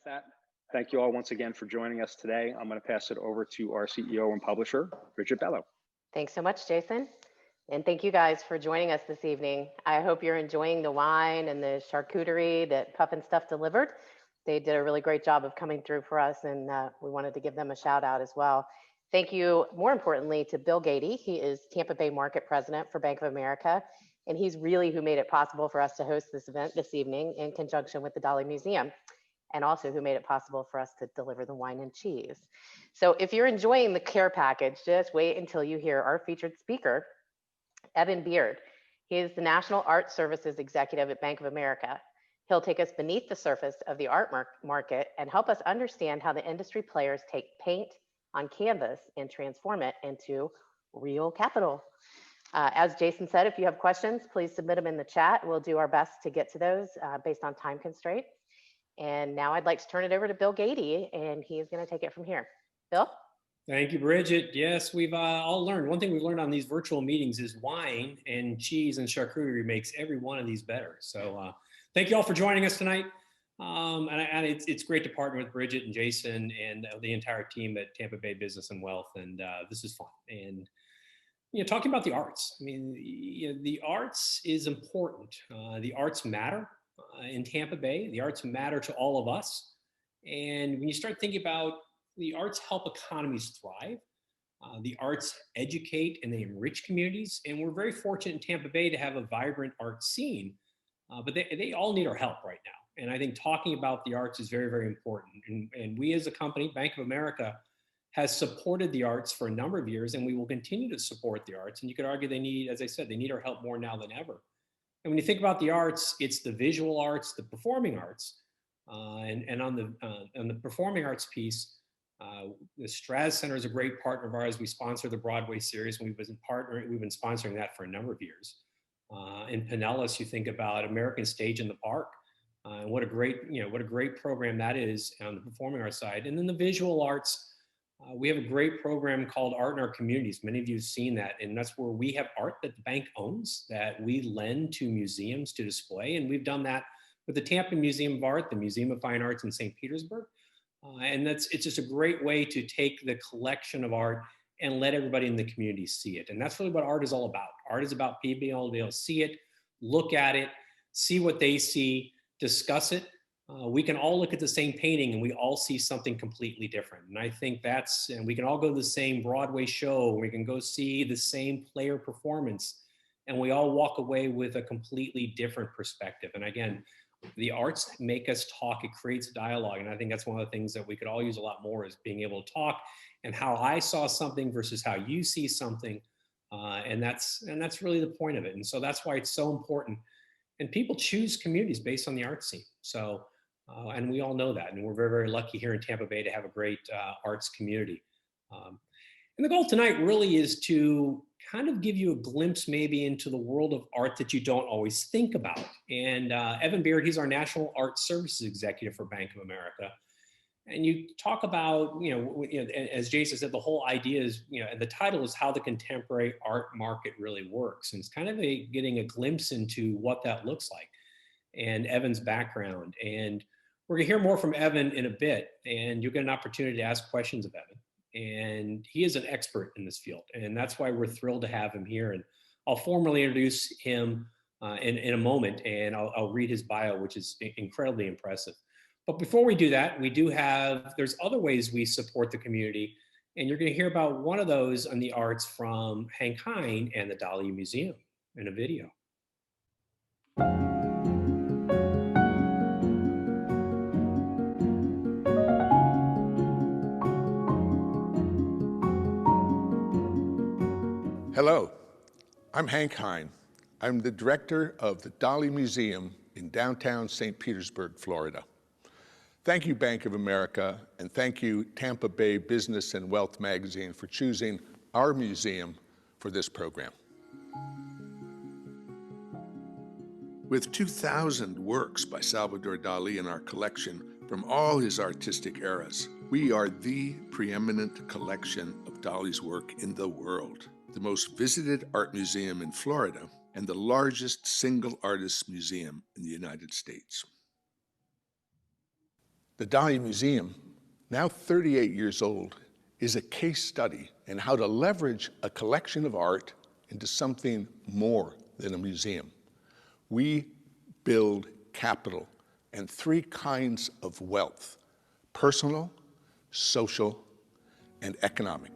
that, thank you all once again for joining us today. I'm going to pass it over to our CEO and publisher, Bridget Bello. Thanks so much, Jason. And thank you guys for joining us this evening. I hope you're enjoying the wine and the charcuterie that Puff and Stuff delivered. They did a really great job of coming through for us, and we wanted to give them a shout out as well. Thank you, more importantly, to Bill Gady. He is Tampa Bay Market President for Bank of America, and he's really who made it possible for us to host this event this evening in conjunction with the Dali Museum, and also who made it possible for us to deliver the wine and cheese. So if you're enjoying the care package, just wait until you hear our featured speaker, Evan Beard. He is the National Art Services Executive at Bank of America. He'll take us beneath the surface of the art market and help us understand how the industry players take paint on canvas and transform it into real capital. As Jason said, if you have questions, please submit them in the chat. We'll do our best to get to those based on time constraints. And now I'd like to turn it over to Bill Gady, and he's going to take it from here. Bill? Thank you, Bridget. Yes, we've all learned. One thing we've learned on these virtual meetings is wine and cheese and charcuterie makes every one of these better. So thank you all for joining us tonight. And it's great to partner with Bridget and Jason and the entire team at Tampa Bay Business and Wealth. And this is fun. And talking about the arts, I mean, the arts is important. The arts matter in Tampa Bay. The arts matter to all of us. And when you start thinking about the arts help economies thrive, the arts educate and they enrich communities. And we're very fortunate in Tampa Bay to have a vibrant art scene, but they all need our help right now. And I think talking about the arts is very, very important. And we as a company, Bank of America, has supported the arts for a number of years, and we will continue to support the arts. And you could argue they need, as I said, they need our help more now than ever. And when you think about the arts, it's the visual arts, the performing arts, and on the performing arts piece, the Straz Center is a great partner of ours. We sponsor the Broadway series, and we've been sponsoring that for a number of years. In Pinellas, you think about American Stage in the Park, and what a great program that is on the performing arts side. And then the visual arts, we have a great program called Art in Our Communities. Many of you have seen that, and that's where we have art that the bank owns that we lend to museums to display. And we've done that with the Tampa Museum of Art, the Museum of Fine Arts in St. Petersburg. And it's just a great way to take the collection of art and let everybody in the community see it. And that's really what art is all about. Art is about people being able to see it, look at it, see what they see, discuss it. We can all look at the same painting and we all see something completely different. And I think and we can all go to the same Broadway show, we can go see the same player performance, and we all walk away with a completely different perspective. And again, the arts make us talk, it creates dialogue. And I think that's one of the things that we could all use a lot more, is being able to talk and how I saw something versus how you see something. And that's really the point of it. And so that's why it's so important. And people choose communities based on the art scene. So, and we all know that. And we're very, very lucky here in Tampa Bay to have a great arts community. And the goal tonight really is to kind of give you a glimpse maybe into the world of art that you don't always think about. And Evan Beard, he's our National Art Services Executive for Bank of America. And you talk about, as Jason said, the whole idea is, the title is How the Contemporary Art Market Really Works. And it's kind of getting a glimpse into what that looks like and Evan's background. And we're gonna hear more from Evan in a bit, and you'll get an opportunity to ask questions of Evan. And he is an expert in this field. And that's why we're thrilled to have him here. And I'll formally introduce him in a moment, and I'll read his bio, which is incredibly impressive. But before we do that, there's other ways we support the community. And you're gonna hear about one of those on the arts from Hank Hine and the Dali Museum in a video. Hello, I'm Hank Hine. I'm the director of the Dali Museum in downtown St. Petersburg, Florida. Thank you, Bank of America, and thank you, Tampa Bay Business and Wealth magazine, for choosing our museum for this program. With 2,000 works by Salvador Dali in our collection from all his artistic eras, we are the preeminent collection of Dali's work in the world, the most visited art museum in Florida, and the largest single artist museum in the United States. The Dali Museum, now 38 years old, is a case study in how to leverage a collection of art into something more than a museum. We build capital and three kinds of wealth: personal, social, and economic.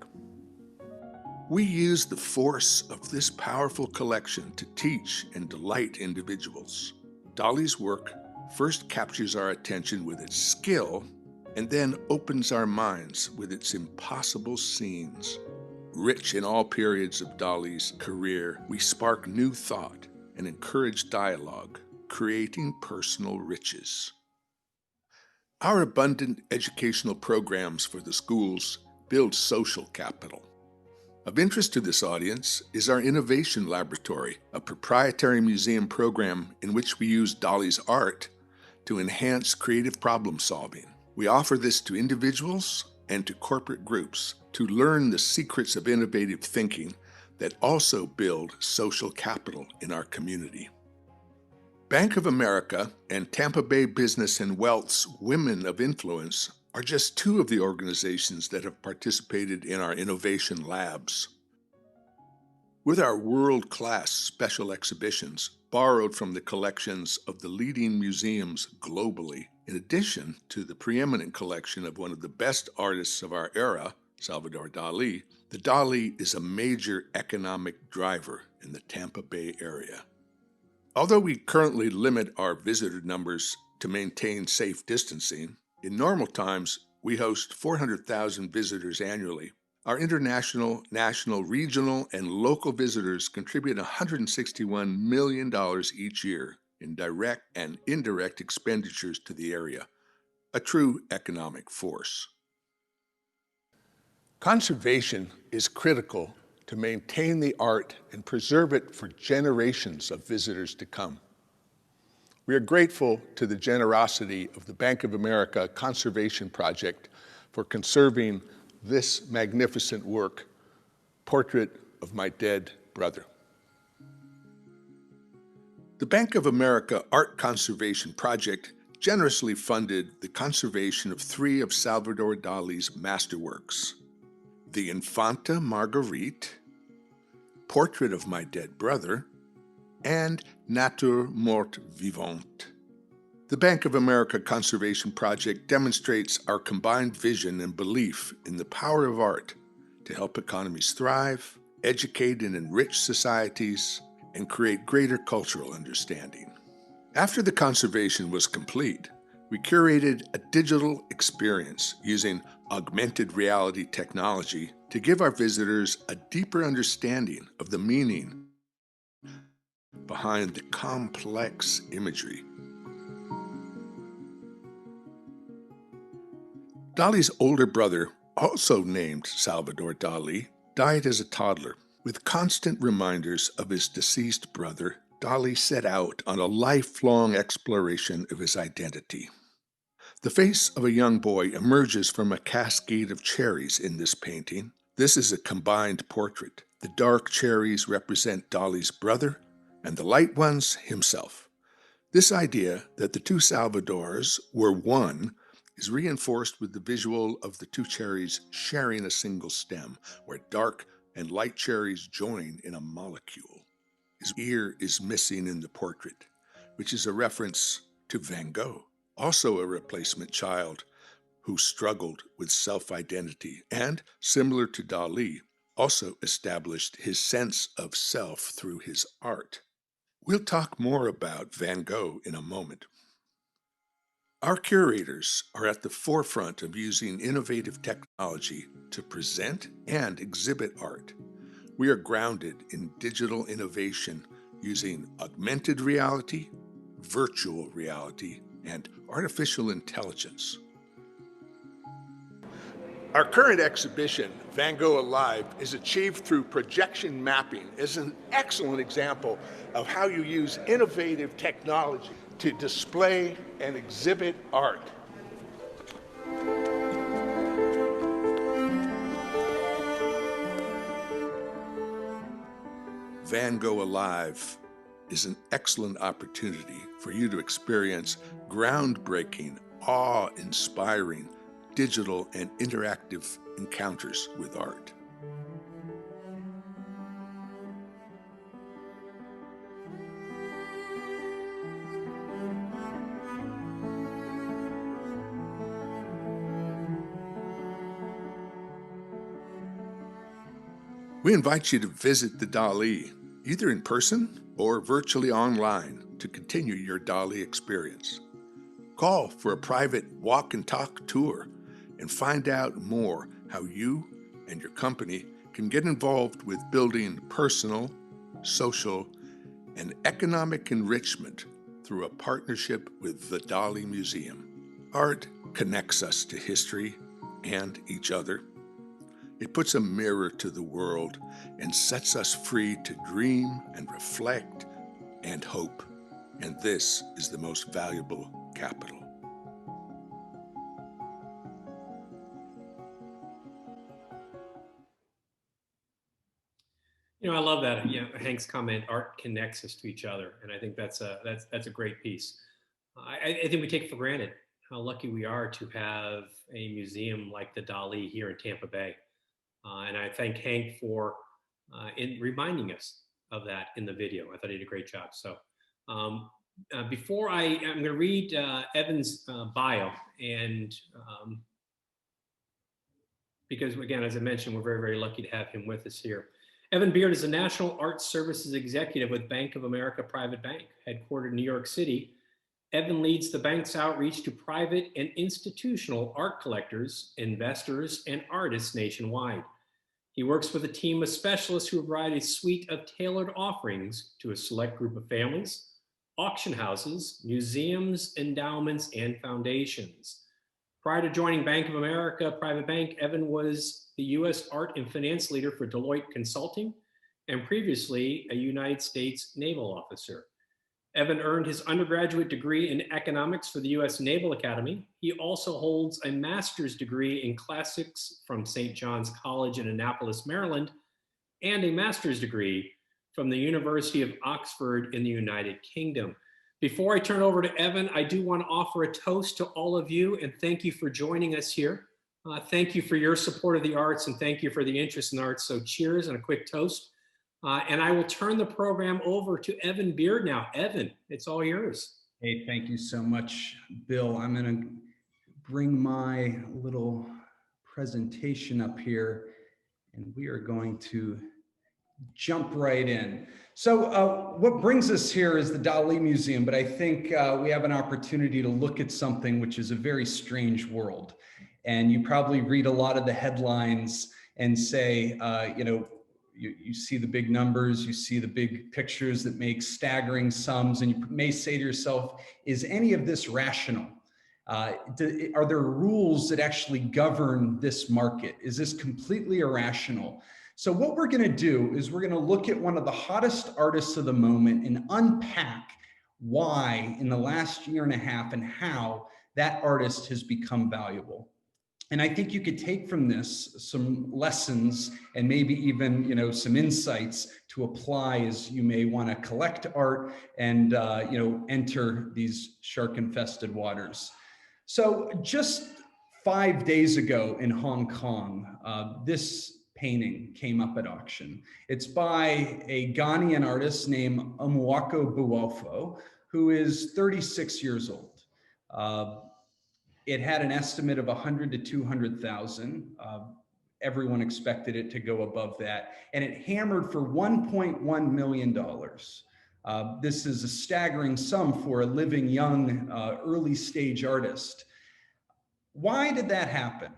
We use the force of this powerful collection to teach and delight individuals. Dali's work first captures our attention with its skill and then opens our minds with its impossible scenes. Rich in all periods of Dali's career, we spark new thought and encourage dialogue, creating personal riches. Our abundant educational programs for the schools build social capital. Of interest to this audience is our Innovation Laboratory, a proprietary museum program in which we use Dali's art to enhance creative problem solving. We offer this to individuals and to corporate groups to learn the secrets of innovative thinking that also build social capital in our community. Bank of America and Tampa Bay Business and Wealth's Women of Influence are just two of the organizations that have participated in our innovation labs. With our world-class special exhibitions borrowed from the collections of the leading museums globally, in addition to the preeminent collection of one of the best artists of our era, Salvador Dali, the Dali is a major economic driver in the Tampa Bay area. Although we currently limit our visitor numbers to maintain safe distancing, in normal times we host 400,000 visitors annually. Our international, national, regional, and local visitors contribute $161 million each year in direct and indirect expenditures to the area, a true economic force. Conservation is critical to maintain the art and preserve it for generations of visitors to come. We are grateful to the generosity of the Bank of America Conservation Project for conserving this magnificent work, Portrait of My Dead Brother. The Bank of America Art Conservation Project generously funded the conservation of three of Salvador Dali's masterworks: the Infanta Marguerite, Portrait of My Dead Brother, and Nature Morte Vivante. The Bank of America Conservation Project demonstrates our combined vision and belief in the power of art to help economies thrive, educate and enrich societies, and create greater cultural understanding. After the conservation was complete, we curated a digital experience using augmented reality technology to give our visitors a deeper understanding of the meaning behind the complex imagery. Dali's older brother, also named Salvador Dali, died as a toddler. With constant reminders of his deceased brother, Dali set out on a lifelong exploration of his identity. The face of a young boy emerges from a cascade of cherries in this painting. This is a combined portrait. The dark cherries represent Dali's brother, and the light ones himself. This idea that the two Salvadors were one is reinforced with the visual of the two cherries sharing a single stem, where dark and light cherries join in a molecule. His ear is missing in the portrait, which is a reference to Van Gogh, also a replacement child who struggled with self-identity and, similar to Dali, also established his sense of self through his art. We'll talk more about Van Gogh in a moment. Our curators are at the forefront of using innovative technology to present and exhibit art. We are grounded in digital innovation using augmented reality, virtual reality, and artificial intelligence. Our current exhibition, Van Gogh Alive, is achieved through projection mapping. It's an excellent example of how you use innovative technology to display and exhibit art. Van Gogh Alive is an excellent opportunity for you to experience groundbreaking awe-inspiring digital and interactive encounters with art. We invite you to visit the Dali, either in person or virtually online, to continue your Dali experience. Call for a private walk and talk tour and find out more how you and your company can get involved with building personal, social, and economic enrichment through a partnership with the Dali Museum. Art connects us to history and each other. It puts a mirror to the world and sets us free to dream and reflect and hope. And this is the most valuable capital. You know, I love that. You know, Hank's comment, art connects us to each other. And I think that's a great piece. I think we take for granted how lucky we are to have a museum like the Dali here in Tampa Bay. And I thank Hank for in reminding us of that in the video. I thought he did a great job. So before I'm going to read Evan's bio, and because again, as I mentioned, we're very, very lucky to have him with us here. Evan Beard is a National Arts Services Executive with Bank of America Private Bank, headquartered in New York City. Evan leads the bank's outreach to private and institutional art collectors, investors, and artists nationwide. He works with a team of specialists who provide a suite of tailored offerings to a select group of families, auction houses, museums, endowments, and foundations. Prior to joining Bank of America Private Bank, Evan was the U.S. Art and Finance Leader for Deloitte Consulting, and previously a United States naval officer. Evan earned his undergraduate degree in economics for the U.S. Naval Academy. He also holds a master's degree in classics from St. John's College in Annapolis, Maryland, and a master's degree from the University of Oxford in the United Kingdom. Before I turn over to Evan, I do want to offer a toast to all of you and thank you for joining us here. Thank you for your support of the arts and thank you for the interest in arts. So cheers and a quick toast. And I will turn the program over to Evan Beard now. Evan, it's all yours. Hey, thank you so much, Bill. I'm going to bring my little presentation up here and we are going to jump right in. So what brings us here is the Dali Museum, but I think we have an opportunity to look at something which is a very strange world. And you probably read a lot of the headlines and say, you know, you see the big numbers, you see the big pictures that make staggering sums, and you may say to yourself, is any of this rational? Are there rules that actually govern this market? Is this completely irrational? So what we're going to do is we're going to look at one of the hottest artists of the moment and unpack why in the last year and a half and how that artist has become valuable. And I think you could take from this some lessons and maybe even, you know, some insights to apply as you may want to collect art and, you know, enter these shark-infested waters. So just 5 days ago in Hong Kong, this painting came up at auction. It's by a Ghanaian artist named Umuako Buofo, who is 36 years old. It had an estimate of 100 to 200,000. Everyone expected it to go above that. And it hammered for $1.1 million. This is a staggering sum for a living, young, early stage artist. Why did that happen?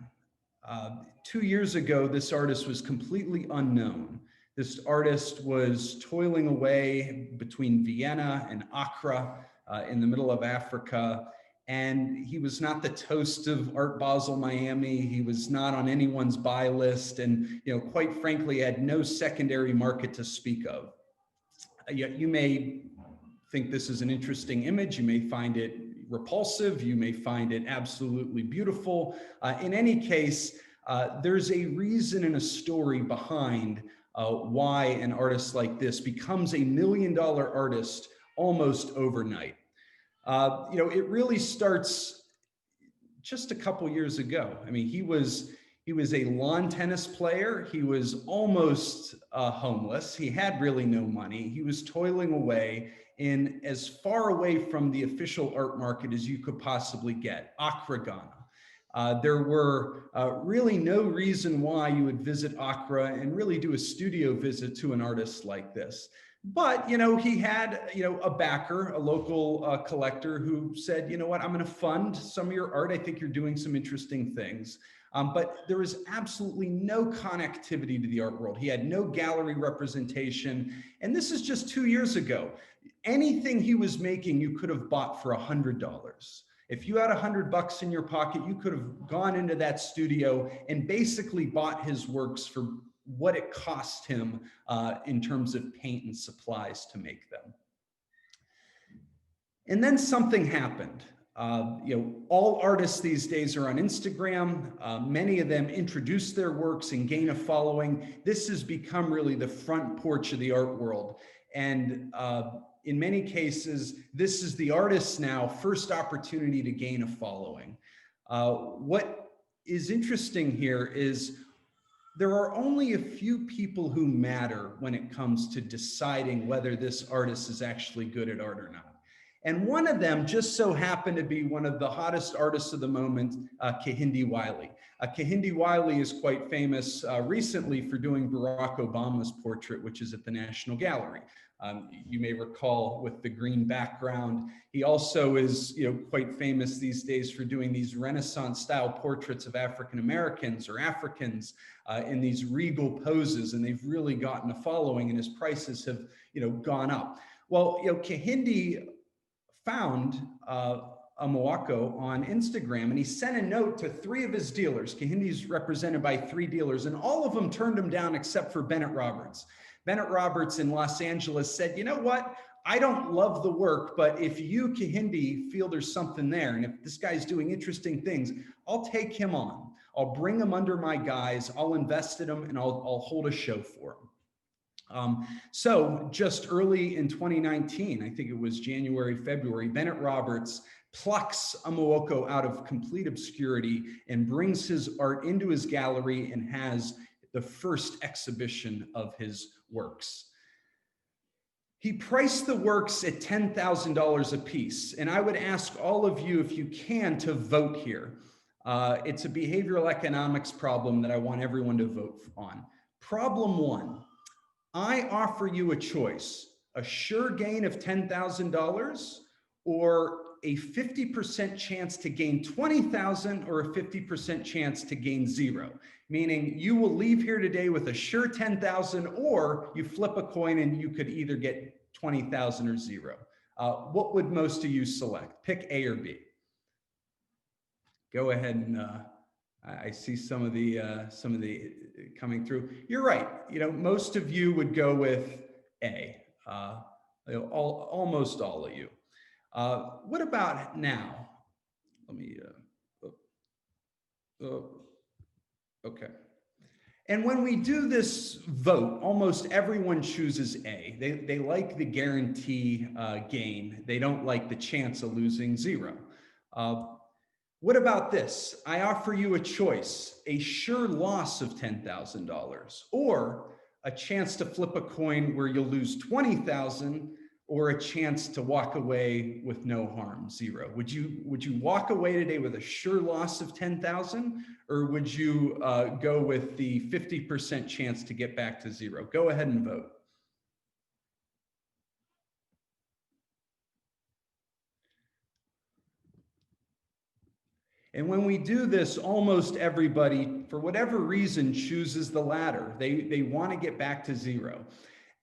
2 years ago, this artist was completely unknown. This artist was toiling away between Vienna and Accra in the middle of Africa. And he was not the toast of Art Basel Miami. He was not on anyone's buy list. And, you know, quite frankly, had no secondary market to speak of. You may think this is an interesting image. You may find it repulsive. You may find it absolutely beautiful. In any case, there's a reason and a story behind why an artist like this becomes a $1 million artist almost overnight. You know, it really starts just a couple years ago. I mean, he was a lawn tennis player. He was almost homeless. He had really no money. He was toiling away in as far away from the official art market as you could possibly get, Accra, Ghana. There were really no reason why you would visit Accra and really do a studio visit to an artist like this. But, you know, he had, you know, a backer, a local collector who said, you know what, I'm going to fund some of your art. I think you're doing some interesting things. But there was absolutely no connectivity to the art world. He had no gallery representation. And this is just 2 years ago. Anything he was making, you could have bought for $100. If you had $100 in your pocket, you could have gone into that studio and basically bought his works for what it cost him in terms of paint and supplies to make them. And then something happened. You know, all artists these days are on Instagram. Many of them introduce their works and gain a following. This has become really the front porch of the art world. And in many cases, this is the artist's now first opportunity to gain a following. What is interesting here is there are only a few people who matter when it comes to deciding whether this artist is actually good at art or not. And one of them just so happened to be one of the hottest artists of the moment, Kehinde Wiley. Kehinde Wiley is quite famous recently for doing Barack Obama's portrait, which is at the National Gallery. You may recall with the green background. He also is, you know, quite famous these days for doing these Renaissance style portraits of African Americans or Africans in these regal poses, and they've really gotten a following, and his prices have, you know, gone up. Well, you know, Kehinde found a Moako on Instagram, and he sent a note to 3 of his dealers. Kehinde's represented by 3 dealers, and all of them turned him down except for Bennett Roberts. Bennett Roberts in Los Angeles said, you know what? I don't love the work, but if you, Kehinde, feel there's something there, and if this guy's doing interesting things, I'll take him on. I'll bring him under my guise, I'll invest in him, and I'll hold a show for him. So just early in 2019, I think it was January, February, Bennett Roberts plucks a Moako out of complete obscurity and brings his art into his gallery and has the first exhibition of his works. He priced the works at $10,000 a piece. And I would ask all of you, if you can, to vote here. It's a behavioral economics problem that I want everyone to vote on. Problem 1, I offer you a choice, a sure gain of $10,000 or a 50% chance to gain 20,000 or a 50% chance to gain 0. Meaning you will leave here today with a sure 10,000, or you flip a coin and you could either get 20,000 or 0. What would most of you select? Pick A or B. Go ahead and I see some of the coming through. You're right. You know, most of you would go with A. Almost all of you. What about now? Let me. Okay. And when we do this vote, almost everyone chooses A. They like the guarantee gain. They don't like the chance of losing 0. What about this? I offer you a choice, a sure loss of $10,000 or a chance to flip a coin where you'll lose 20,000 or a chance to walk away with no harm, 0. Would you walk away today with a sure loss of 10,000, or would you go with the 50% chance to get back to 0? Go ahead and vote. And when we do this, almost everybody, for whatever reason, chooses the latter. They want to get back to 0.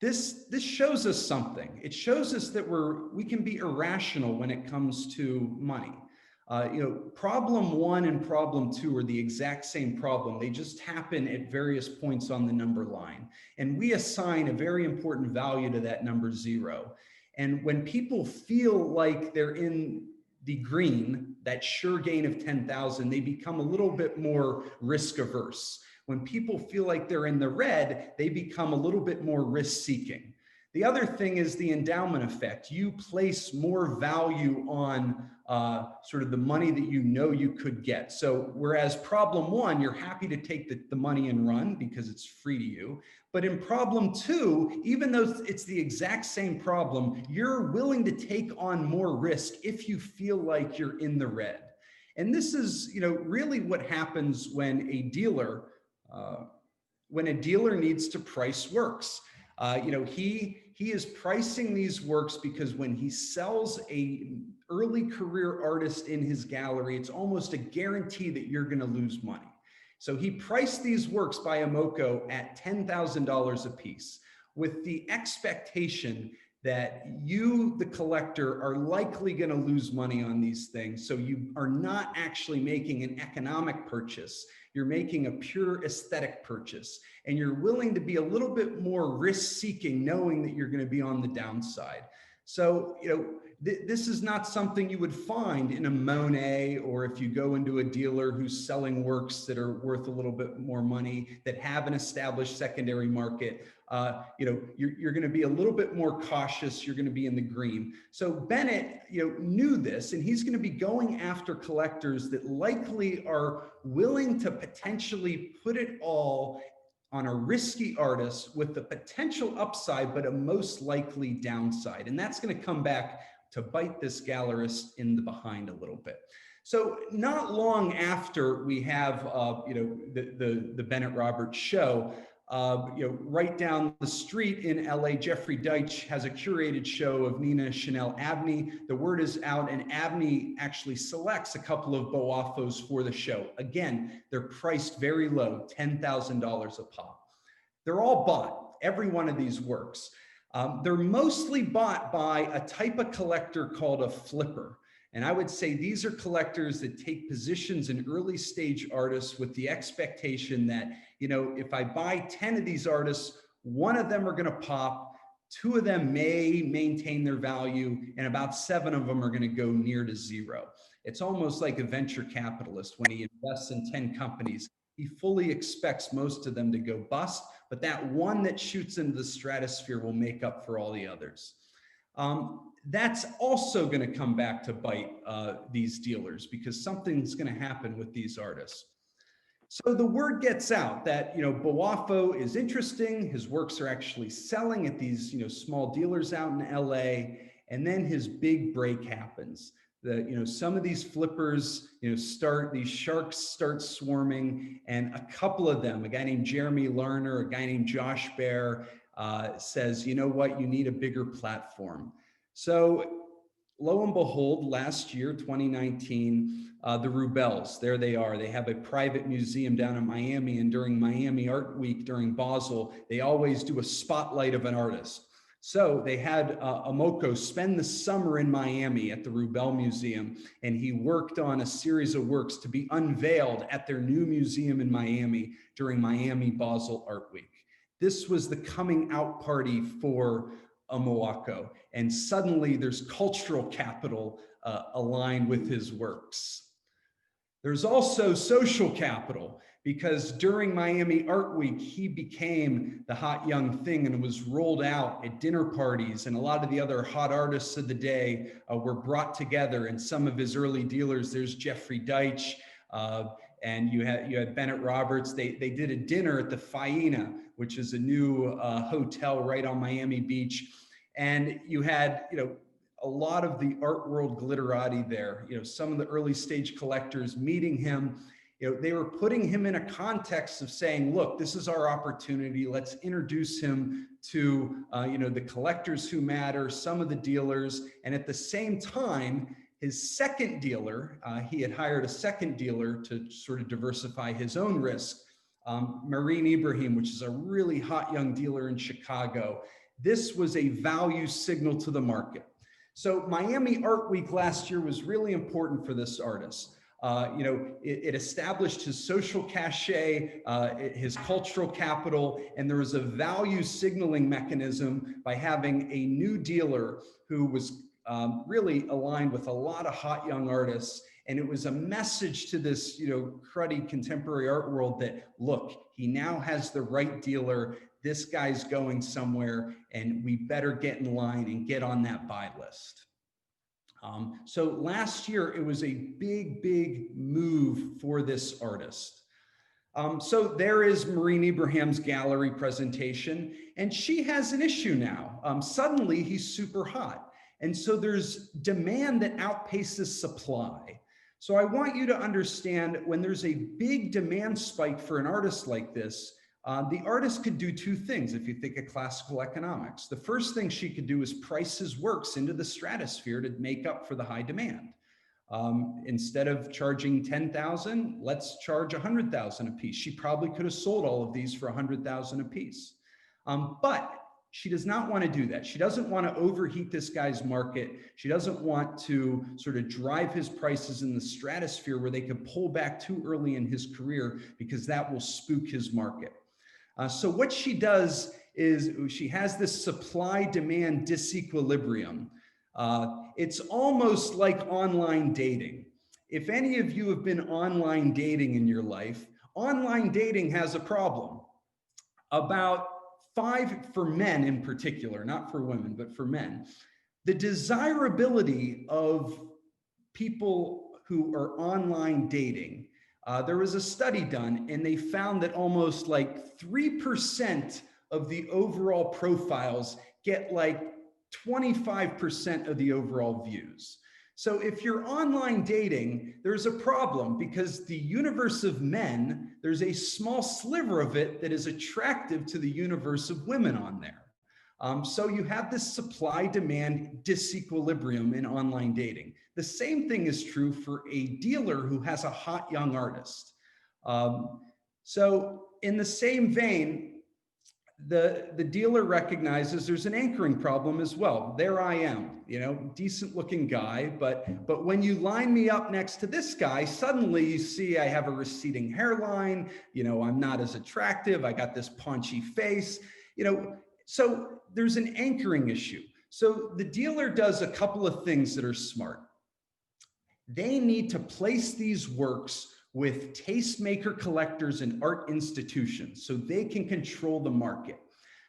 This shows us something. It shows us that we can be irrational when it comes to money. You know, problem 1 and problem 2 are the exact same problem. They just happen at various points on the number line. And we assign a very important value to that number 0. And when people feel like they're in the green, that sure gain of 10,000, they become a little bit more risk averse. When people feel like they're in the red, they become a little bit more risk seeking. The other thing is the endowment effect. You place more value on sort of the money that you know you could get. So whereas problem one, you're happy to take the money and run because it's free to you. But in problem two, even though it's the exact same problem, you're willing to take on more risk if you feel like you're in the red. And this is, really what happens when a dealer needs to price works. He is pricing these works because when he sells a early career artist in his gallery, it's almost a guarantee that you're going to lose money. So he priced these works by Emoco at $10,000 a piece with the expectation that you, the collector, are likely going to lose money on these things. So you are not actually making an economic purchase. You're making a pure aesthetic purchase, and you're willing to be a little bit more risk-seeking, knowing that you're going to be on the downside. So, this is not something you would find in a Monet, or if you go into a dealer who's selling works that are worth a little bit more money, that have an established secondary market. You're going to be a little bit more cautious. You're going to be in the green. So Bennett, knew this, and he's going to be going after collectors that likely are willing to potentially put it all on a risky artist with the potential upside, but a most likely downside. And that's going to come back to bite this gallerist in the behind a little bit. So not long after we have, the Bennett Roberts show, right down the street in LA, Jeffrey Deitch has a curated show of Nina Chanel Abney. The word is out, and Abney actually selects a couple of Boafos for the show. Again, they're priced very low, $10,000 a pop. They're all bought, every one of these works. They're mostly bought by a type of collector called a flipper. And I would say these are collectors that take positions in early stage artists with the expectation that, if I buy 10 of these artists, one of them are going to pop, 2 of them may maintain their value, and about 7 of them are going to go near to zero. It's almost like a venture capitalist when he invests in 10 companies. He fully expects most of them to go bust, but that one that shoots into the stratosphere will make up for all the others. That's also going to come back to bite these dealers, because something's going to happen with these artists. So the word gets out that, Boafo is interesting. His works are actually selling at these, small dealers out in LA. And then his big break happens. Some of these flippers, these sharks start swarming, and a couple of them, a guy named Jeremy Lerner, a guy named Josh Baer, says, you know what, you need a bigger platform. So lo and behold, last year, 2019, the Rubels, there they are. They have a private museum down in Miami, and during Miami Art Week, during Basel, they always do a spotlight of an artist. So they had Emoco spend the summer in Miami at the Rubel Museum, and he worked on a series of works to be unveiled at their new museum in Miami during Miami Basel Art Week. This was the coming out party for Emoco, and suddenly there's cultural capital aligned with his works. There's also social capital, because during Miami Art Week, he became the hot young thing and was rolled out at dinner parties, and a lot of the other hot artists of the day were brought together, and some of his early dealers, there's Jeffrey Deitch, and you had Bennett Roberts. They did a dinner at the Faena, which is a new hotel right on Miami Beach. And you had, a lot of the art world glitterati there, some of the early stage collectors meeting him. They were putting him in a context of saying, look, this is our opportunity. Let's introduce him to, the collectors who matter, some of the dealers. And at the same time, his second dealer, he had hired a second dealer to sort of diversify his own risk, Marine Ibrahim, which is a really hot young dealer in Chicago. This was a value signal to the market. So Miami Art Week last year was really important for this artist. It established his social cachet, his cultural capital, and there was a value signaling mechanism by having a new dealer who was really aligned with a lot of hot young artists. And it was a message to this, cruddy contemporary art world that, look, he now has the right dealer. this guy's going somewhere and we better get in line and get on that buy list. So last year, it was a big move for this artist. So there is Maureen Ibrahim's gallery presentation, and she has an issue now. Suddenly, he's super hot. And so there's demand that outpaces supply. So I want you to understand, when there's a big demand spike for an artist like this, the artist could do two things if you think of classical economics. The first thing she could do is price his works into the stratosphere to make up for the high demand. Instead of charging 10,000, let's charge 100,000 a piece. She probably could have sold all of these for 100,000 a piece. But she does not want to do that. She doesn't want to overheat this guy's market. She doesn't want to sort of drive his prices in the stratosphere where they could pull back too early in his career, because that will spook his market. So what she does is she has this supply-demand disequilibrium. It's almost like online dating. If any of you have been online dating in your life, online dating has a problem. About 5, for men in particular, not for women, but for men, the desirability of people who are online dating. There was a study done, and they found that almost like 3% of the overall profiles get like 25% of the overall views. So if you're online dating, there's a problem, because the universe of men, there's a small sliver of it that is attractive to the universe of women on there. So you have this supply-demand disequilibrium in online dating. The same thing is true for a dealer who has a hot young artist. So in the same vein, the dealer recognizes there's an anchoring problem as well. There I am, you know, decent looking guy, but when you line me up next to this guy, suddenly you see I have a receding hairline, you know, I'm not as attractive, I got this paunchy face, you know, so there's an anchoring issue. So the dealer does a couple of things that are smart. They need to place these works with tastemaker collectors and art institutions so they can control the market.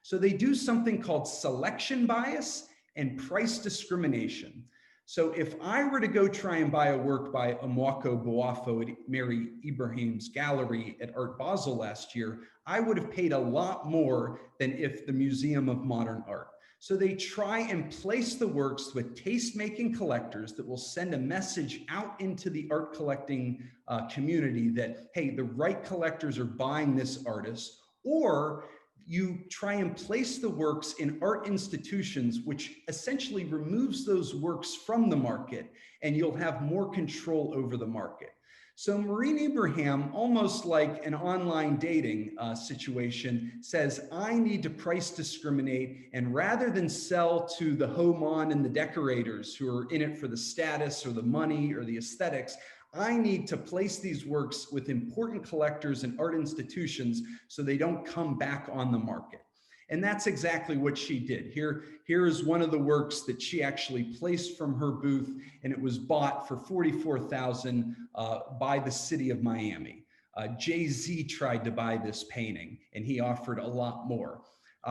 So they do something called selection bias and price discrimination. So if I were to go try and buy a work by Amwako Boafo at Mary Ibrahim's gallery at Art Basel last year, I would have paid a lot more than if the Museum of Modern Art. So they try and place the works with taste-making collectors that will send a message out into the art collecting community that, hey, the right collectors are buying this artist, or you try and place the works in art institutions, which essentially removes those works from the market, and you'll have more control over the market. So Maureen Ibrahim, almost like an online dating situation, says, I need to price discriminate, and rather than sell to the homon and the decorators who are in it for the status or the money or the aesthetics, I need to place these works with important collectors and art institutions so they don't come back on the market. And that's exactly what she did. Here is one of the works that she actually placed from her booth, and it was bought for $44,000 by the city of Miami. Jay-Z tried to buy this painting, and he offered a lot more.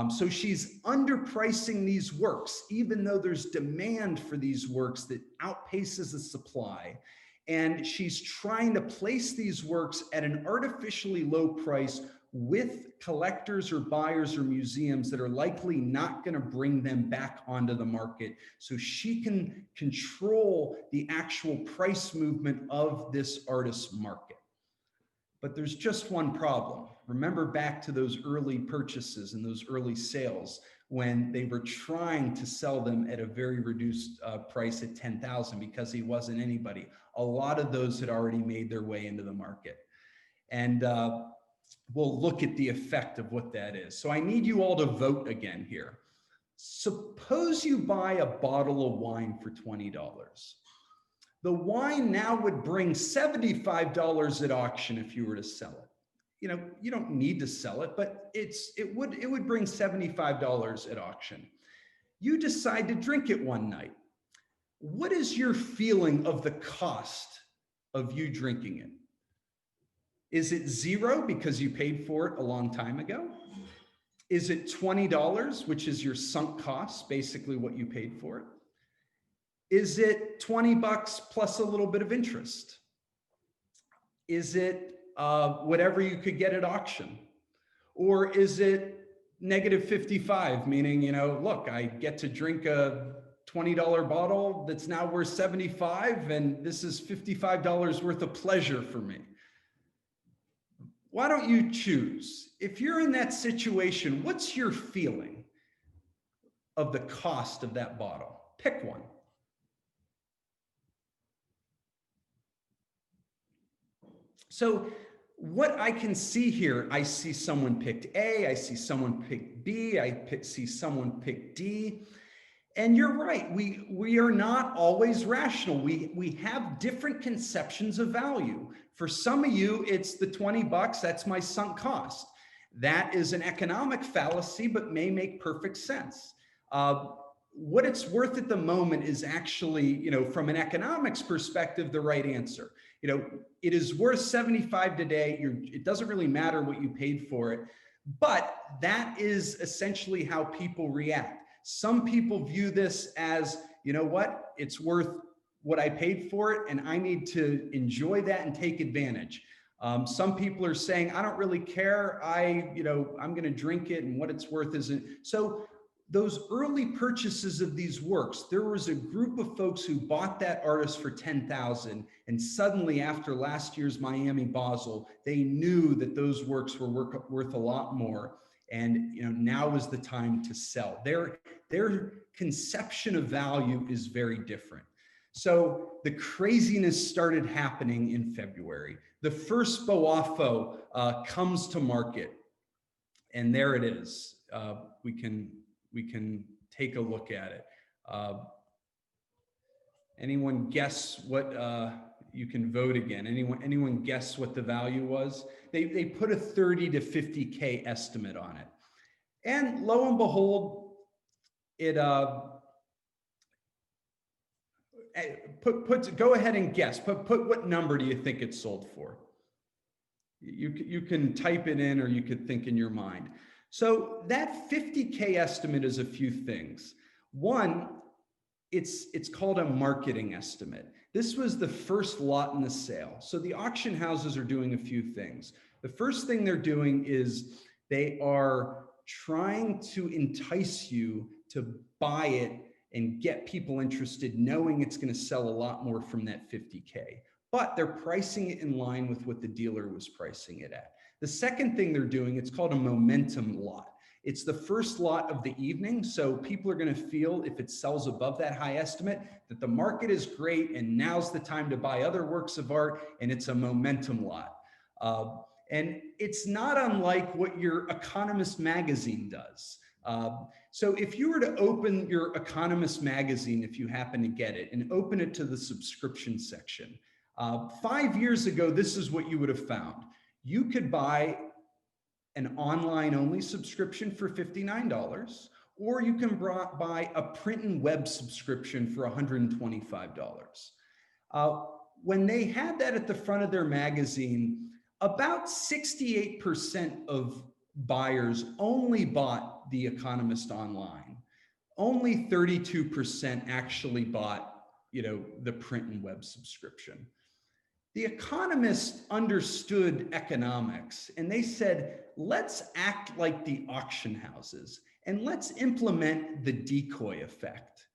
So she's underpricing these works, even though there's demand for these works that outpaces the supply. And she's trying to place these works at an artificially low price with collectors or buyers or museums that are likely not going to bring them back onto the market, so she can control the actual price movement of this artist's market. But there's just one problem. Remember back to those early purchases and those early sales when they were trying to sell them at a very reduced price at 10,000 because he wasn't anybody. A lot of those had already made their way into the market. And we'll look at the effect of what that is. So I need you all to vote again here. Suppose you buy a bottle of wine for $20. The wine now would bring $75 at auction if you were to sell it. You know, you don't need to sell it, but it would bring $75 at auction. You decide to drink it one night. What is your feeling of the cost of you drinking it? Is it zero because you paid for it a long time ago? Is it $20, which is your sunk cost, basically what you paid for it? Is it $20 plus a little bit of interest? Is it whatever you could get at auction? Or is it negative 55, meaning, you know, look, I get to drink a $20 bottle that's now worth 75, and this is $55 worth of pleasure for me. Why don't you choose? If you're in that situation, what's your feeling of the cost of that bottle? Pick one. So what I can see here, I see someone picked A, I see someone picked B, see someone picked D. And you're right, we are not always rational. We have different conceptions of value. For some of you, it's the 20 bucks, that's my sunk cost. That is an economic fallacy, but may make perfect sense. What it's worth at the moment is actually, you know, from an economics perspective, the right answer. You know, it is worth 75 today. It doesn't really matter what you paid for it, but that is essentially how people react. Some people view this as, you know what, it's worth what I paid for it, and I need to enjoy that and take advantage. Some people are saying, I don't really care. I'm going to drink it, and what it's worth isn't. So those early purchases of these works, there was a group of folks who bought that artist for $10,000, and suddenly after last year's Miami Basel, they knew that those works were worth a lot more. And you know, now is the time to sell. Their conception of value is very different. So the craziness started happening in February. The first Boafo comes to market, and there it is. We can take a look at it. Anyone guess what? You can vote again. Anyone guess what the value was? They put a 30 to 50K estimate on it, and lo and behold, it go ahead and guess. Put what number do you think it sold for? You can type it in, or you could think in your mind. So that 50K estimate is a few things. One, it's called a marketing estimate. This was the first lot in the sale. So the auction houses are doing a few things. The first thing they're doing is they are trying to entice you to buy it and get people interested, knowing it's going to sell a lot more from that 50K. But they're pricing it in line with what the dealer was pricing it at. The second thing they're doing, it's called a momentum lot. It's the first lot of the evening, so people are going to feel, if it sells above that high estimate, that the market is great and now's the time to buy other works of art, and it's a momentum lot. And it's not unlike what your Economist magazine does. So if you were to open your Economist magazine, if you happen to get it, and open it to the subscription section, 5 years ago, this is what you would have found. You could buy an online only subscription for $59, or you can buy a print and web subscription for $125. When they had that at the front of their magazine, about 68% of buyers only bought The Economist online. Only 32% actually bought, you know, the print and web subscription. The Economist understood economics, and they said, let's act like the auction houses and let's implement the decoy effect.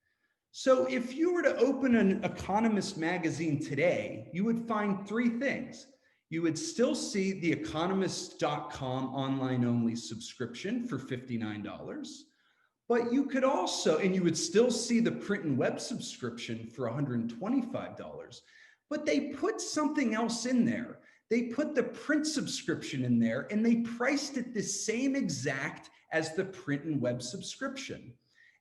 So if you were to open an Economist magazine today, you would find three things. You would still see the economist.com online only subscription for $59, but you could also, and you would still see the print and web subscription for $125. But they put something else in there. They put the print subscription in there, and they priced it the same exact as the print and web subscription.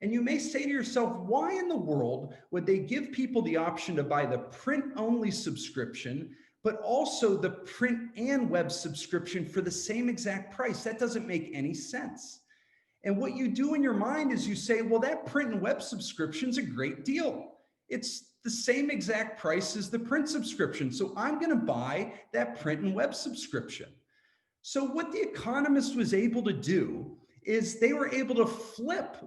And you may say to yourself, why in the world would they give people the option to buy the print only subscription, but also the print and web subscription for the same exact price? That doesn't make any sense. And what you do in your mind is you say, well, that print and web subscription is a great deal. It's the same exact price as the print subscription. So I'm going to buy that print and web subscription. So what The Economist was able to do is they were able to flip.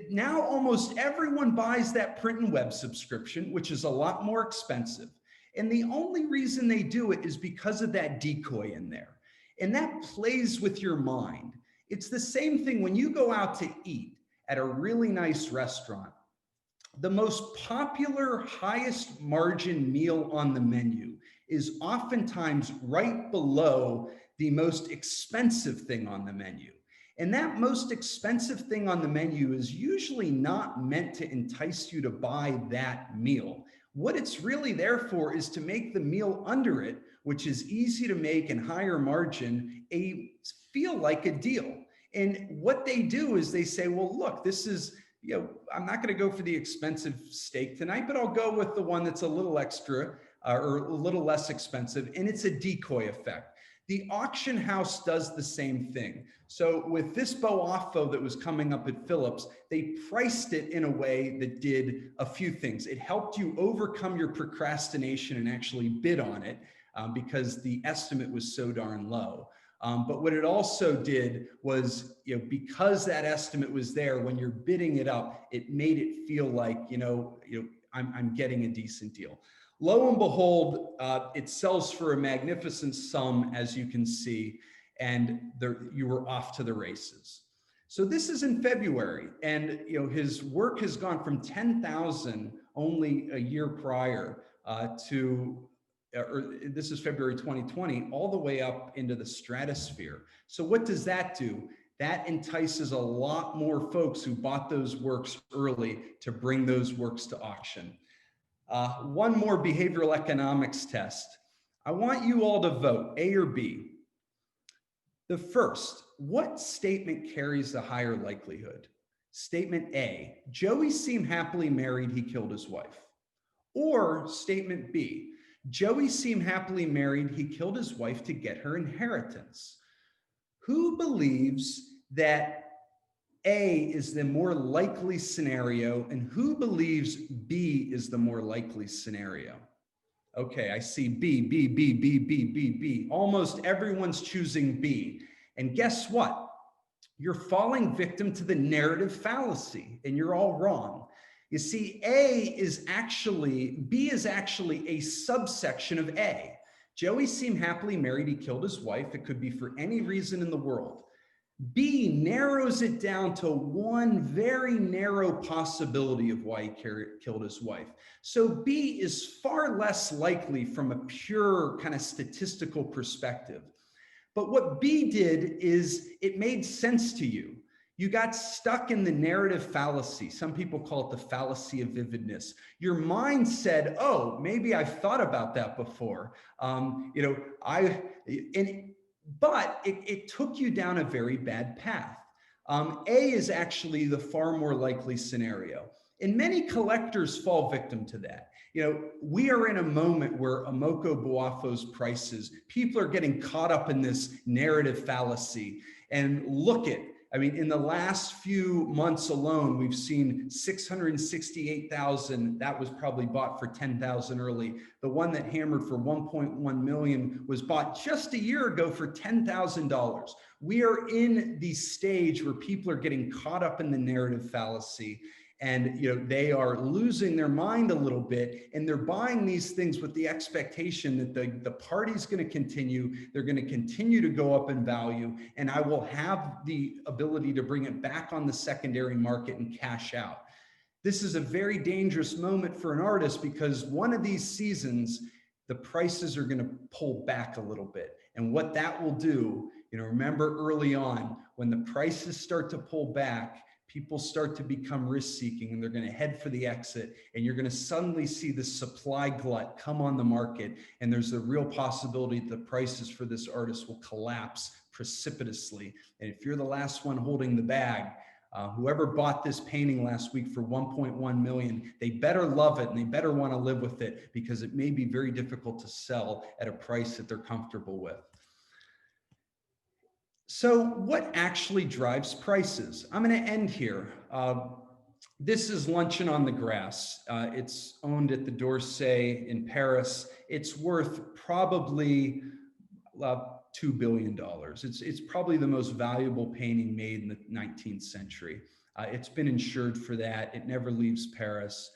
Now almost everyone buys that print and web subscription, which is a lot more expensive. And the only reason they do it is because of that decoy in there. And that plays with your mind. It's the same thing when you go out to eat at a really nice restaurant. The most popular, highest margin meal on the menu is oftentimes right below the most expensive thing on the menu. And that most expensive thing on the menu is usually not meant to entice you to buy that meal. What it's really there for is to make the meal under it, which is easy to make and higher margin, feel like a deal. And what they do is they say, well, look, this is, I'm not going to go for the expensive steak tonight, but I'll go with the one that's a little extra or a little less expensive. And it's a decoy effect. The auction house does the same thing. So with this Boafo that was coming up at Phillips, they priced it in a way that did a few things. It helped you overcome your procrastination and actually bid on it because the estimate was so darn low. But what it also did was, because that estimate was there, when you're bidding it up, it made it feel like, I'm getting a decent deal. Lo and behold, it sells for a magnificent sum, as you can see, and you were off to the races. So this is in February, and his work has gone from 10,000 only a year prior this is February 2020, all the way up into the stratosphere. So what does that do? That entices a lot more folks who bought those works early to bring those works to auction. One more behavioral economics test. I want you all to vote, A or B. The first, what statement carries the higher likelihood? Statement A, Joey seemed happily married, he killed his wife. Or statement B, Joey seemed happily married, he killed his wife to get her inheritance. Who believes that A is the more likely scenario, and who believes B is the more likely scenario? Okay, I see B, B, B, B, B, B, B. Almost everyone's choosing B. And guess what? You're falling victim to the narrative fallacy, and you're all wrong. You see, B is actually a subsection of A. Joey seemed happily married, he killed his wife. It could be for any reason in the world. B narrows it down to one very narrow possibility of why he killed his wife. So B is far less likely from a pure kind of statistical perspective. But what B did is it made sense to you. You got stuck in the narrative fallacy. Some people call it the fallacy of vividness. Your mind said, oh, maybe I've thought about that before. But it took you down a very bad path. A is actually the far more likely scenario. And many collectors fall victim to that. We are in a moment where Imoko Boafo's prices, people are getting caught up in this narrative fallacy. And look at, in the last few months alone, we've seen 668,000. That was probably bought for 10,000 early. The one that hammered for 1.1 million was bought just a year ago for $10,000. We are in the stage where people are getting caught up in the narrative fallacy, and they are losing their mind a little bit, and they're buying these things with the expectation that the party's going to continue, they're going to continue to go up in value, and I will have the ability to bring it back on the secondary market and cash out. This is a very dangerous moment for an artist, because one of these seasons, the prices are going to pull back a little bit. And what that will do, remember early on, when the prices start to pull back, people start to become risk-seeking, and they're going to head for the exit, and you're going to suddenly see the supply glut come on the market, and there's a real possibility that the prices for this artist will collapse precipitously. And if you're the last one holding the bag, whoever bought this painting last week for 1.1 million, they better love it, and they better want to live with it, because it may be very difficult to sell at a price that they're comfortable with. So what actually drives prices? I'm going to end here. This is Luncheon on the Grass. It's owned at the d'Orsay in Paris. It's worth probably $2 billion. It's probably the most valuable painting made in the 19th century. It's been insured for that. It never leaves Paris.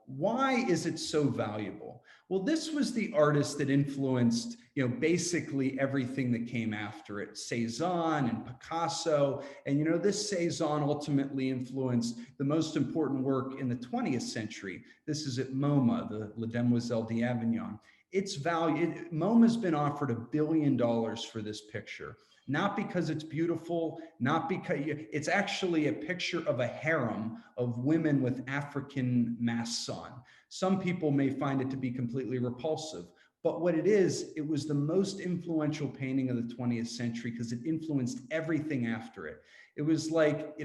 Why is it so valuable? Well, this was the artist that influenced, basically everything that came after it, Cézanne and Picasso. And, this Cézanne ultimately influenced the most important work in the 20th century. This is at MoMA, the La Demoiselle d'Avignon. Its value, MoMA's been offered $1 billion for this picture. Not because it's beautiful, not because it's actually a picture of a harem of women with African masks on. Some people may find it to be completely repulsive, but what it is, it was the most influential painting of the 20th century because it influenced everything after it. It was like,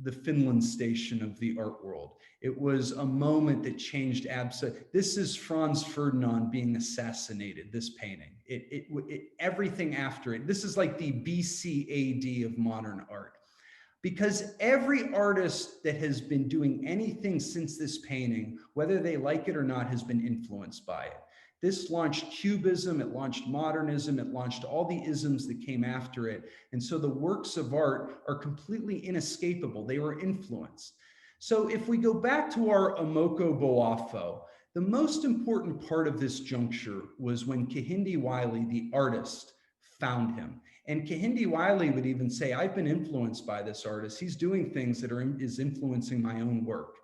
the Finland station of the art world. It was a moment that changed absolutely. This is Franz Ferdinand being assassinated, this painting. Everything after it. This is like the BC AD of modern art. Because every artist that has been doing anything since this painting, whether they like it or not, has been influenced by it. This launched Cubism, it launched modernism, it launched all the isms that came after it. And so the works of art are completely inescapable. They were influenced. So if we go back to our Amoko Boafo, the most important part of this juncture was when Kehinde Wiley, the artist, found him. And Kehinde Wiley would even say, I've been influenced by this artist. He's doing things that is influencing my own work.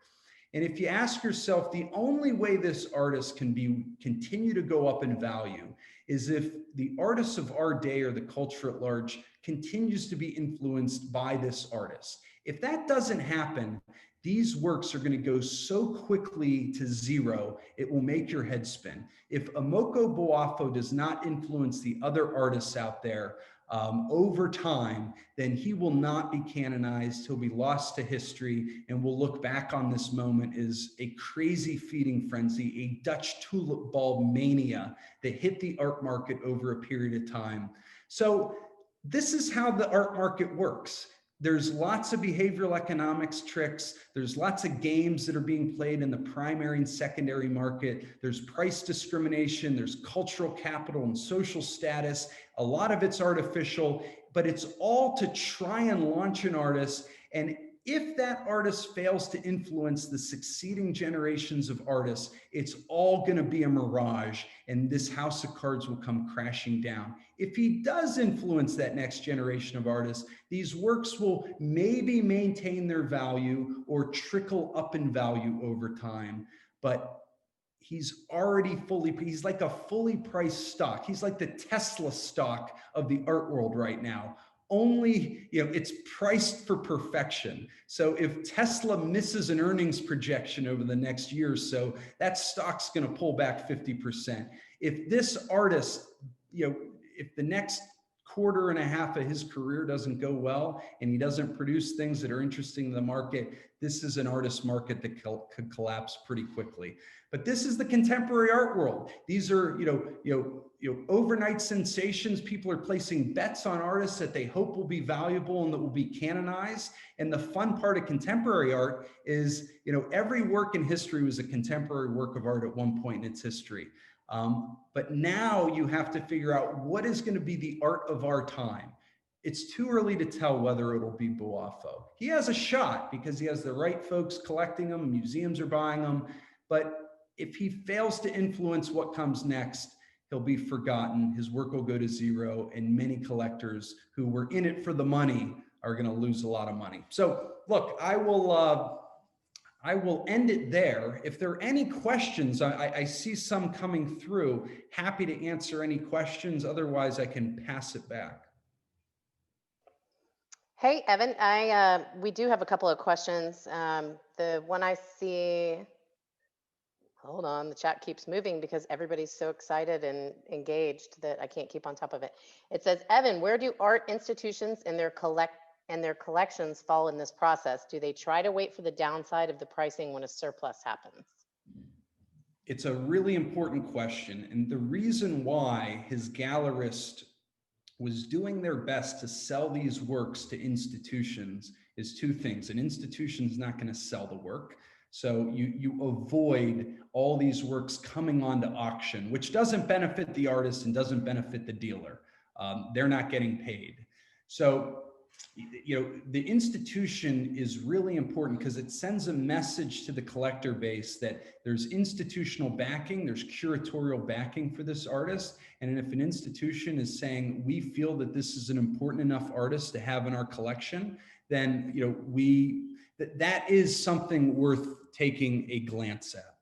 And if you ask yourself, the only way this artist can continue to go up in value is if the artists of our day or the culture at large continues to be influenced by this artist. If that doesn't happen, these works are going to go so quickly to zero, it will make your head spin. If Amoko Boafo does not influence the other artists out there over time, then he will not be canonized. He'll be lost to history, and we'll look back on this moment as a crazy feeding frenzy, a Dutch tulip bulb mania that hit the art market over a period of time. So this is how the art market works. There's lots of behavioral economics tricks. There's lots of games that are being played in the primary and secondary market. There's price discrimination. There's cultural capital and social status. A lot of it's artificial, but it's all to try and launch an artist. And if that artist fails to influence the succeeding generations of artists, it's all going to be a mirage, and this house of cards will come crashing down. If he does influence that next generation of artists, these works will maybe maintain their value or trickle up in value over time. But he's already he's like a fully priced stock. He's like the Tesla stock of the art world right now. Only, it's priced for perfection. So if Tesla misses an earnings projection over the next year or so, that stock's going to pull back 50%. If this artist, if the next quarter and a half of his career doesn't go well and he doesn't produce things that are interesting to the market, this is an artist market that could collapse pretty quickly. But this is the contemporary art world. These are, overnight sensations. People are placing bets on artists that they hope will be valuable and that will be canonized. And the fun part of contemporary art is, every work in history was a contemporary work of art at one point in its history. But now you have to figure out what is going to be the art of our time. It's too early to tell whether it'll be Boafo. He has a shot because he has the right folks collecting them, museums are buying them. But if he fails to influence what comes next, he'll be forgotten. His work will go to zero, and many collectors who were in it for the money are going to lose a lot of money. So look, I will end it there. If there are any questions, I see some coming through. Happy to answer any questions. Otherwise, I can pass it back. Hey, Evan, we do have a couple of questions. The one I see, hold on, the chat keeps moving because everybody's so excited and engaged that I can't keep on top of it. It says, Evan, where do art institutions and their collections fall in this process? Do they try to wait for the downside of the pricing when a surplus happens? It's a really important question. And the reason why his gallerist was doing their best to sell these works to institutions is two things. An institution's not going to sell the work. So you avoid all these works coming onto auction, which doesn't benefit the artist and doesn't benefit the dealer. They're not getting paid. So, the institution is really important because it sends a message to the collector base that there's institutional backing, there's curatorial backing for this artist. And if an institution is saying, we feel that this is an important enough artist to have in our collection, then, that is something worth taking a glance at.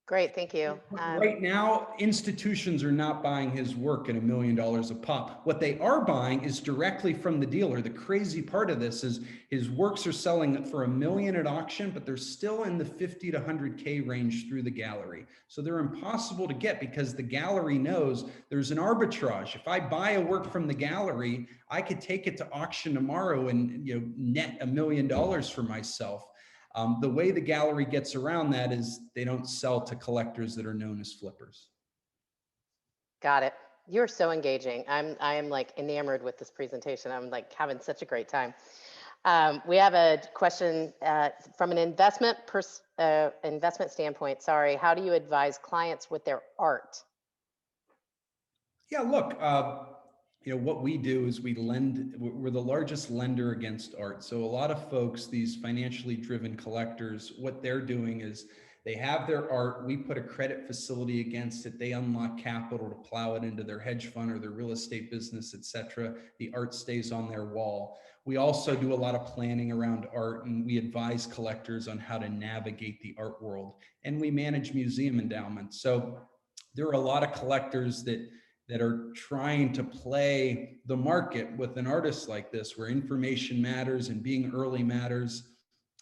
Great, thank you. Right now, institutions are not buying his work at $1 million a pop. What they are buying is directly from the dealer. The crazy part of this is his works are selling for $1 million at auction, but they're still in the 50 to 100K range through the gallery. So they're impossible to get because the gallery knows there's an arbitrage. If I buy a work from the gallery, I could take it to auction tomorrow and net $1 million for myself. The way the gallery gets around that is they don't sell to collectors that are known as flippers. Got it. You're so engaging. I am like enamored with this presentation. I'm like having such a great time. We have a question from an investment standpoint. Sorry, how do you advise clients with their art? Yeah, look, what we do is we lend, we're the largest lender against art. So a lot of folks, these financially driven collectors, what they're doing is they have their art, we put a credit facility against it, they unlock capital to plow it into their hedge fund or their real estate business, etc. The art stays on their wall. We also do a lot of planning around art, and we advise collectors on how to navigate the art world, and we manage museum endowments. So there are a lot of collectors that are trying to play the market with an artist like this, where information matters and being early matters.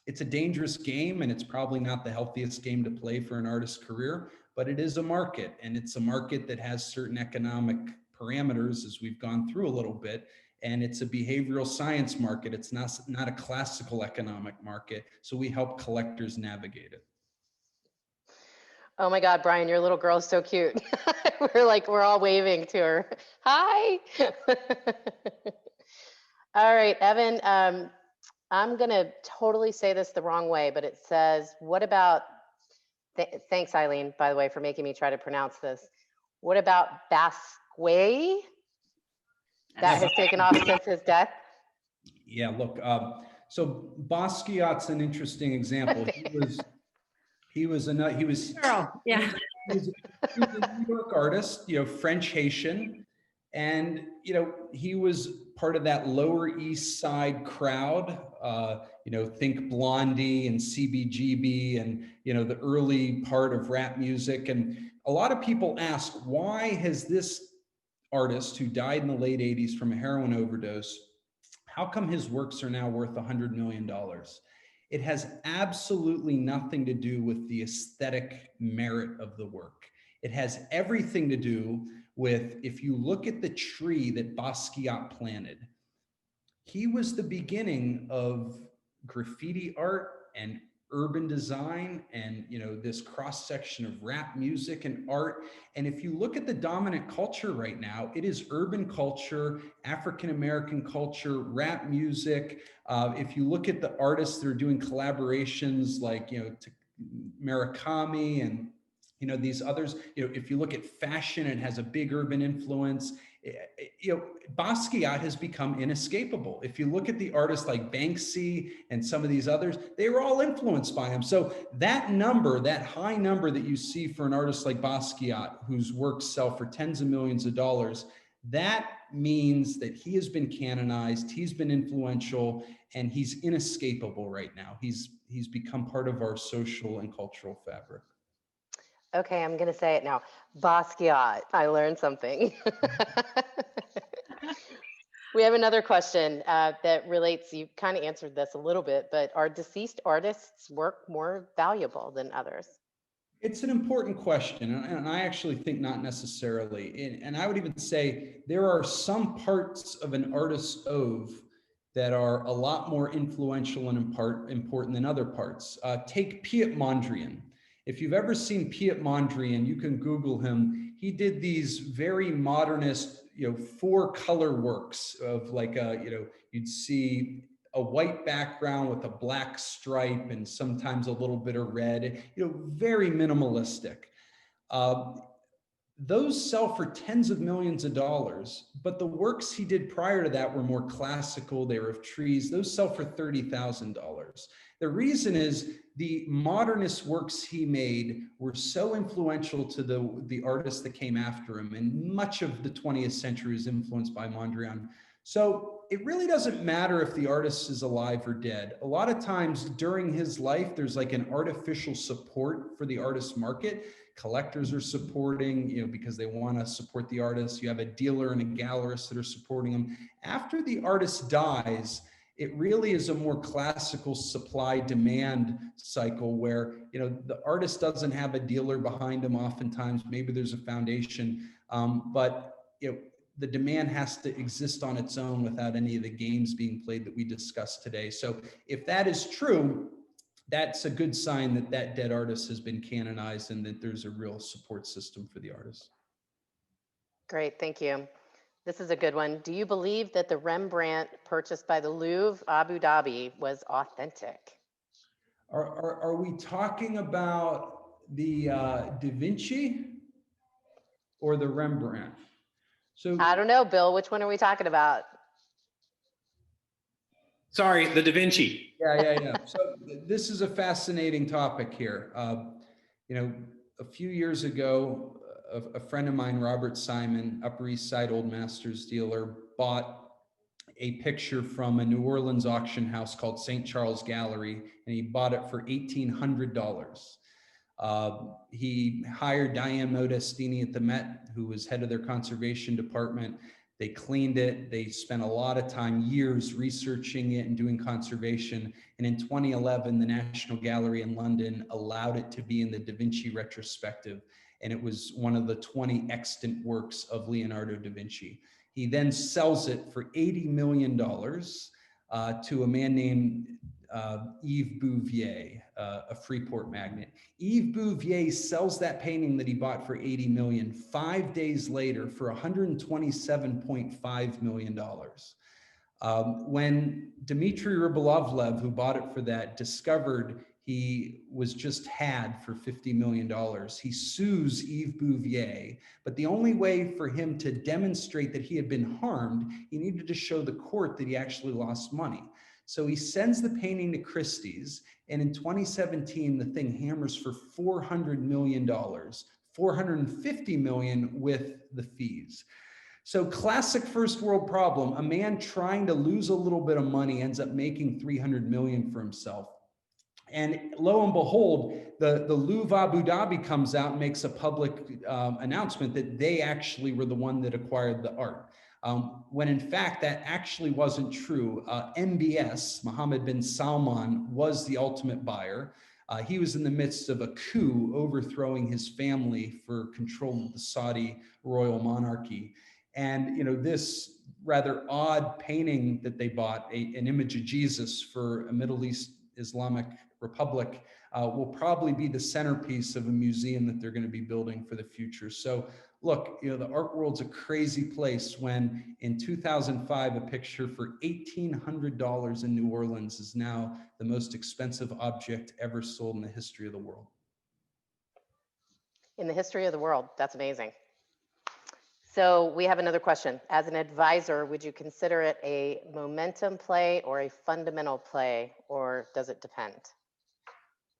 It's a dangerous game, and it's probably not the healthiest game to play for an artist's career, but it is a market, and it's a market that has certain economic parameters, as we've gone through a little bit, and it's a behavioral science market. It's not a classical economic market, so we help collectors navigate it. Oh my God, Brian, your little girl is so cute. we're all waving to her. Hi. All right, Evan, I'm gonna totally say this the wrong way, but it says, what about, thanks Eileen, by the way, for making me try to pronounce this. What about DISCRIMINATION? That has taken off since his death? Yeah, look, so Basquiat's an interesting example. He was a New York artist, French Haitian, and he was part of that Lower East Side crowd. Think Blondie and CBGB, and the early part of rap music. And a lot of people ask, why has this artist who died in the late 80s from a heroin overdose, how come his works are now worth $100 million? It has absolutely nothing to do with the aesthetic merit of the work. It has everything to do with, if you look at the tree that Basquiat planted, he was the beginning of graffiti art and urban design and this cross section of rap music and art. And if you look at the dominant culture right now, it is urban culture, African-American culture, rap music. If you look at the artists that are doing collaborations like Murakami and these others, if you look at fashion, it has a big urban influence. Basquiat has become inescapable. If you look at the artists like Banksy and some of these others, they were all influenced by him. So that number, that high number that you see for an artist like Basquiat, whose works sell for tens of millions of dollars, that means that he has been canonized, he's been influential, and he's inescapable right now. He's become part of our social and cultural fabric. Okay, I'm gonna say it now. Basquiat, I learned something. We have another question that relates, you kind of answered this a little bit, but are deceased artists' work more valuable than others? It's an important question, and I actually think not necessarily. And I would even say there are some parts of an artist's oeuvre that are a lot more influential and important than other parts. Take Piet Mondrian. If you've ever seen Piet Mondrian, you can Google him. He did these very modernist, 4-color works of like, you'd see a white background with a black stripe and sometimes a little bit of red, very minimalistic. Those sell for tens of millions of dollars, but the works he did prior to that were more classical. They were of trees. Those sell for $30,000. The reason is the modernist works he made were so influential to the artists that came after him, and much of the 20th century is influenced by Mondrian. So it really doesn't matter if the artist is alive or dead. A lot of times during his life, there's like an artificial support for the artist market. Collectors are supporting, because they want to support the artist. You have a dealer and a gallerist that are supporting them. After the artist dies, it really is a more classical supply-demand cycle where, the artist doesn't have a dealer behind him oftentimes. Maybe there's a foundation, but the demand has to exist on its own without any of the games being played that we discussed today. So if that is true, that's a good sign that that dead artist has been canonized and that there's a real support system for the artist. Great, thank you. This is a good one. Do you believe that the Rembrandt purchased by the Louvre, Abu Dhabi, was authentic? Are we talking about the Da Vinci or the Rembrandt? So I don't know, Bill, which one are we talking about? Sorry, the Da Vinci. Yeah. So this is a fascinating topic here. A few years ago, a friend of mine, Robert Simon, Upper East Side Old Masters dealer, bought a picture from a New Orleans auction house called St. Charles Gallery, and he bought it for $1,800. He hired Diane Modestini at the Met, who was head of their conservation department. They cleaned it. They spent a lot of time, years, researching it and doing conservation. And in 2011, the National Gallery in London allowed it to be in the Da Vinci retrospective. And it was one of the 20 extant works of Leonardo da Vinci. He then sells it for $80 million to a man named Yves Bouvier, a Freeport magnate. Yves Bouvier sells that painting that he bought for $80 million 5 days later for $127.5 million. When Dmitry Rybolovlev, who bought it for that, discovered he was just had for $50 million, he sues Yves Bouvier. But the only way for him to demonstrate that he had been harmed, he needed to show the court that he actually lost money. So he sends the painting to Christie's, and in 2017, the thing hammers for $400 million, $450 million with the fees. So classic first world problem. A man trying to lose a little bit of money ends up making $300 million for himself. And lo and behold, the Louvre Abu Dhabi comes out and makes a public announcement that they actually were the one that acquired the art. When in fact, that actually wasn't true. MBS, Mohammed bin Salman, was the ultimate buyer. He was in the midst of a coup overthrowing his family for control of the Saudi royal monarchy. And this rather odd painting that they bought, an image of Jesus for a Middle East Islamic Republic, will probably be the centerpiece of a museum that they're going to be building for the future. So look, the art world's a crazy place when in 2005, a picture for $1,800 in New Orleans is now the most expensive object ever sold in the history of the world. In the history of the world, that's amazing. So we have another question. As an advisor, would you consider it a momentum play or a fundamental play, or does it depend?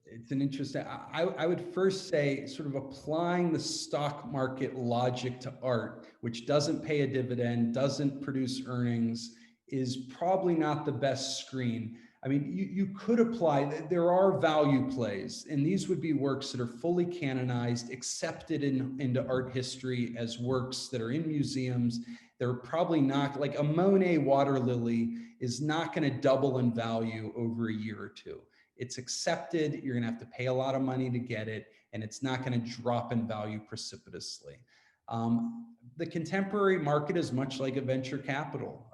It's an interesting, I would first say sort of applying the stock market logic to art, which doesn't pay a dividend, doesn't produce earnings, is probably not the best screen. I mean, you could apply, there are value plays, and these would be works that are fully canonized, accepted into art history as works that are in museums. They're probably not, like a Monet water lily is not going to double in value over a year or two. It's accepted, you're gonna have to pay a lot of money to get it, and it's not gonna drop in value precipitously. The contemporary market is much like a venture capital.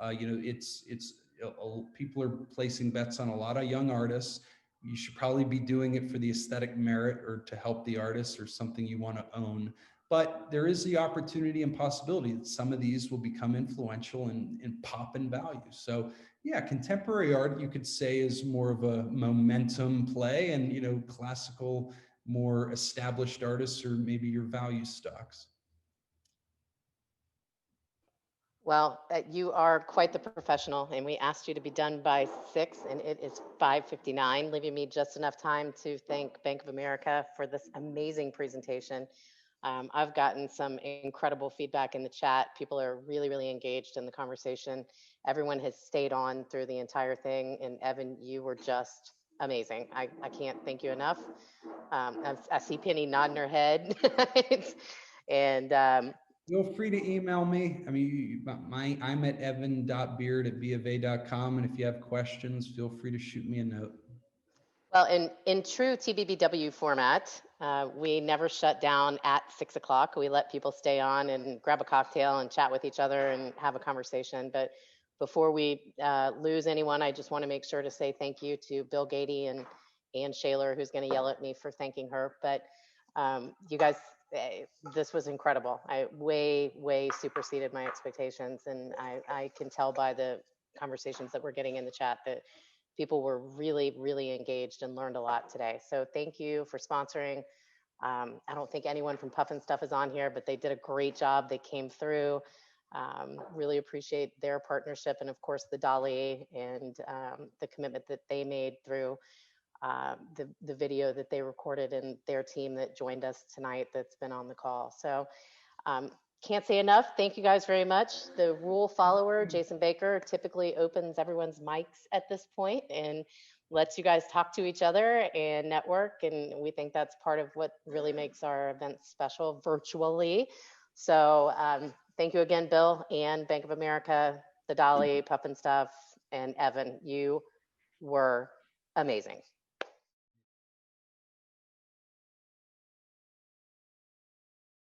People are placing bets on a lot of young artists. You should probably be doing it for the aesthetic merit or to help the artist or something you wanna own. But there is the opportunity and possibility that some of these will become influential and pop in value. So Yeah, contemporary art, you could say, is more of a momentum play, and, you know, classical, more established artists, or maybe your value stocks. Well, you are quite the professional, and we asked you to be done by 6, and it is 5:59, leaving me just enough time to thank Bank of America for this amazing presentation. I've gotten some incredible feedback in the chat. People are really, really engaged in the conversation. Everyone has stayed on through the entire thing, and Evan, you were just amazing. I can't thank you enough. I see Penny nodding her head. and Feel free to email me. I mean, I'm at evan.beard@bofA.com. And if you have questions, feel free to shoot me a note. Well, in true TBBW format, we never shut down at 6 o'clock. We let people stay on and grab a cocktail and chat with each other and have a conversation. But before we lose anyone, I just want to make sure to say thank you to Bill Gady and Ann Shaler, who's going to yell at me for thanking her. But you guys, this was incredible. I way superseded my expectations. And I can tell by the conversations that we're getting in the chat that people were really engaged and learned a lot today. So thank you for sponsoring. I don't think anyone from Puff and Stuff is on here, but they did a great job. They came through. Really appreciate their partnership, and of course the Dali and the commitment that they made through the video that they recorded, and their team that joined us tonight that's been on the call. So can't say enough. Thank you guys very much. The rule follower, Jason Baker, typically opens everyone's mics at this point and lets you guys talk to each other and network. And we think that's part of what really makes our event special virtually. So thank you again, Bill and Bank of America, the Dali, Puff and Stuff, and Evan. You were amazing.